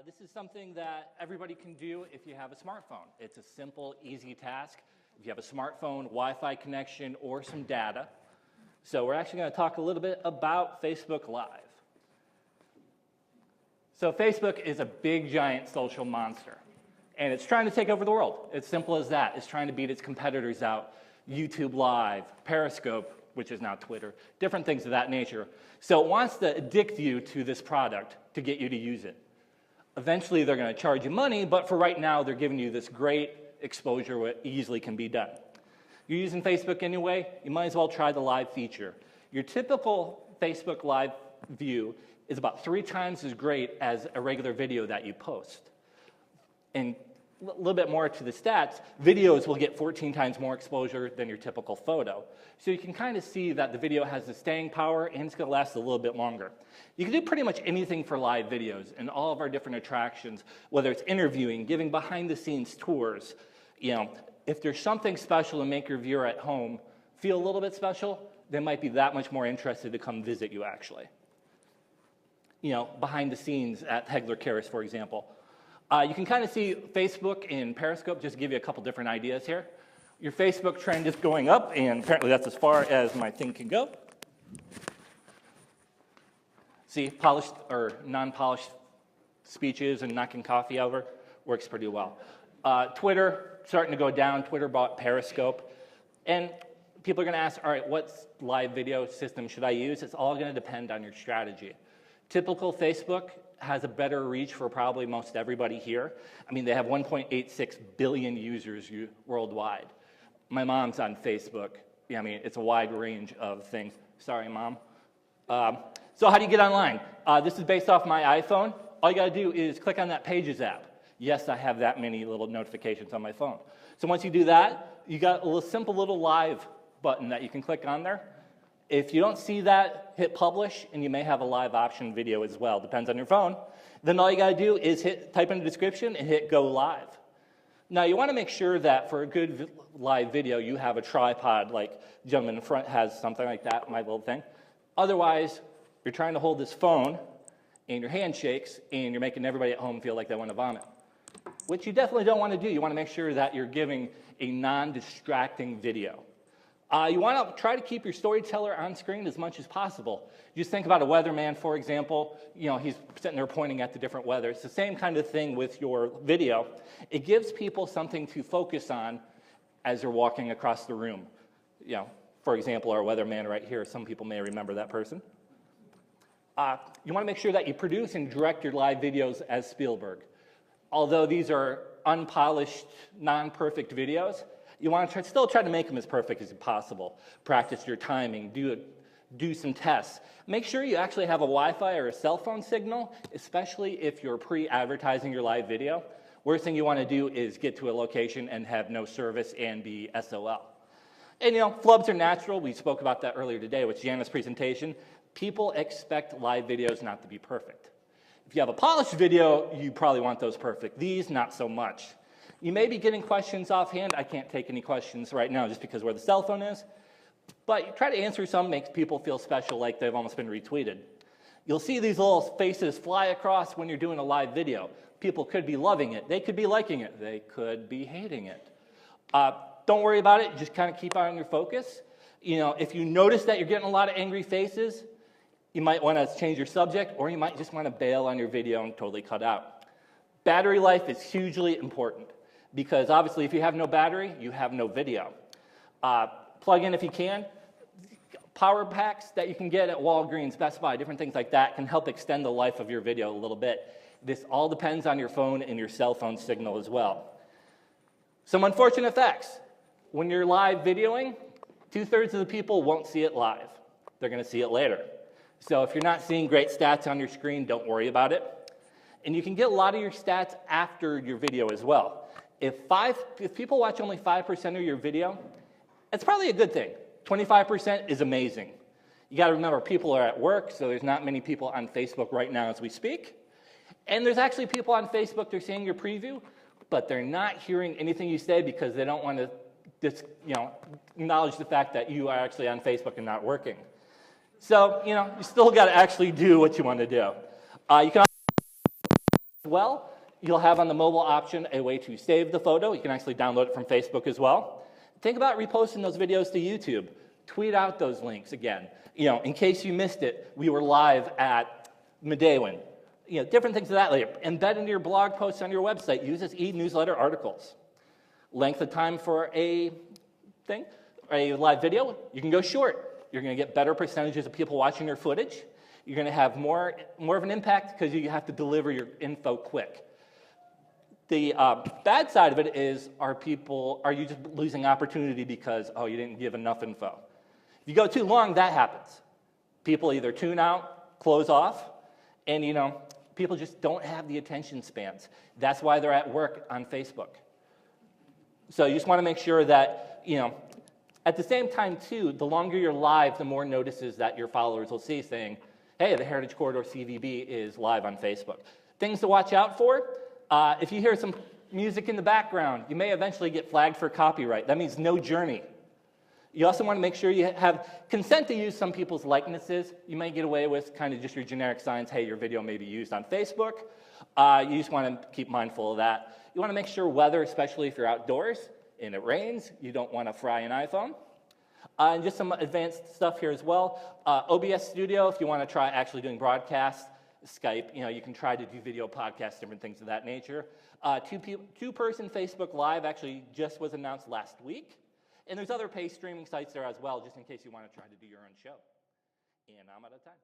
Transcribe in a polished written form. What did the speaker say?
This is something that everybody can do if you have a smartphone. It's a simple, easy task. If you have a smartphone, Wi-Fi connection, or some data. So we're actually going to talk a little bit about Facebook Live. So Facebook is a big, giant social monster. And it's trying to take over the world. It's simple as that. It's trying to beat its competitors out. YouTube Live, Periscope, which is now Twitter, different things of that nature. So it wants to addict you to this product to get you to use it. Eventually, they're going to charge you money, but for right now, they're giving you this great exposure where it easily can be done. You're using Facebook anyway, you might as well try the live feature. Your typical Facebook Live view is about 3 times as great as a regular video that you post. And a little bit more to the stats, videos will get 14 times more exposure than your typical photo. So you can kind of see that the video has the staying power and it's going to last a little bit longer. You can do pretty much anything for live videos and all of our different attractions, whether it's interviewing, giving behind-the-scenes tours. You know, if there's something special to make your viewer at home feel a little bit special, they might be that much more interested to come visit you, actually. You know, behind the scenes at Hegler Keris, for example. You can kind of see Facebook and Periscope, just to give you a couple different ideas here. Your Facebook trend is going up, and apparently that's as far as my thing can go. See, polished or non-polished speeches and knocking coffee over works pretty well. Twitter, starting to go down. Twitter bought Periscope. And people are going to ask, all right, what live video system should I use? It's all going to depend on your strategy. Typical Facebook has a better reach for probably most everybody here. I mean, they have 1.86 billion users worldwide. My mom's on Facebook. Yeah, I mean, it's a wide range of things. Sorry, Mom. So how do you get online? This is based off my iPhone. All you got to do is click on that Pages app. Yes, I have that many little notifications on my phone. So once you do that, you got a simple little live button that you can click on there. If you don't see that, hit publish, and you may have a live option video as well. Depends on your phone. Then all you got to do is type in the description and hit go live. Now, you want to make sure that for a good live video, you have a tripod, like the gentleman in front has something like that, my little thing. Otherwise, you're trying to hold this phone, and your hand shakes, and you're making everybody at home feel like they want to vomit, which you definitely don't want to do. You want to make sure that you're giving a non-distracting video. You want to try to keep your storyteller on screen as much as possible. Just think about a weatherman, for example. You know, he's sitting there pointing at the different weather. It's the same kind of thing with your video. It gives people something to focus on as they're walking across the room. You know, for example, our weatherman right here, some people may remember that person. You want to make sure that you produce and direct your live videos as Spielberg. Although these are unpolished, non-perfect videos, you want to still try to make them as perfect as possible. Practice your timing, do some tests. Make sure you actually have a Wi-Fi or a cell phone signal, especially if you're pre-advertising your live video. Worst thing you want to do is get to a location and have no service and be SOL. And you know, flubs are natural. We spoke about that earlier today with Jana's presentation. People expect live videos not to be perfect. If you have a polished video, you probably want those perfect. These, not so much. You may be getting questions offhand. I can't take any questions right now just because where the cell phone is. But you try to answer some, makes people feel special like they've almost been retweeted. You'll see these little faces fly across when you're doing a live video. People could be loving it. They could be liking it. They could be hating it. Don't worry about it. Just kind of keep on your focus. You know, if you notice that you're getting a lot of angry faces, you might want to change your subject, or you might just want to bail on your video and totally cut out. Battery life is hugely important. Because obviously, if you have no battery, you have no video. Plug in if you can. Power packs that you can get at Walgreens, Best Buy, different things like that can help extend the life of your video a little bit. This all depends on your phone and your cell phone signal as well. Some unfortunate effects. When you're live videoing, 2/3 of the people won't see it live. They're going to see it later. So if you're not seeing great stats on your screen, don't worry about it. And you can get a lot of your stats after your video as well. If people watch only 5% of your video, it's probably a good thing. 25% is amazing. You got to remember, people are at work, so there's not many people on Facebook right now as we speak. And there's actually people on Facebook, they're seeing your preview, but they're not hearing anything you say because they don't want to just, you know, acknowledge the fact that you are actually on Facebook and not working. So, you know, you still got to actually do what you want to do. You can well, you'll have on the mobile option a way to save the photo. You can actually download it from Facebook as well. Think about reposting those videos to YouTube. Tweet out those links again. In case you missed it, we were live at Medewan. Different things of that later. Embed into your blog posts on your website. Use as e-newsletter articles. Length of time for a live video, you can go short. You're going to get better percentages of people watching your footage. You're going to have more of an impact because you have to deliver your info quick. The bad side of it is, are you just losing opportunity because, you didn't give enough info? If you go too long, that happens. People either tune out, close off, and people just don't have the attention spans. That's why they're at work on Facebook. So you just want to make sure that, at the same time too, the longer you're live, the more notices that your followers will see saying, hey, the Heritage Corridor CVB is live on Facebook. Things to watch out for. If you hear some music in the background, you may eventually get flagged for copyright. That means no journey. You also want to make sure you have consent to use some people's likenesses. You may get away with kind of just your generic signs, hey, your video may be used on Facebook. You just want to keep mindful of that. You want to make sure weather, especially if you're outdoors and it rains, you don't want to fry an iPhone. And just some advanced stuff here as well. OBS Studio, if you want to try actually doing broadcasts. Skype, you can try to do video podcasts, different things of that nature. Two-person Facebook Live actually just was announced last week. And there's other paid streaming sites there as well, just in case you want to try to do your own show. And I'm out of time.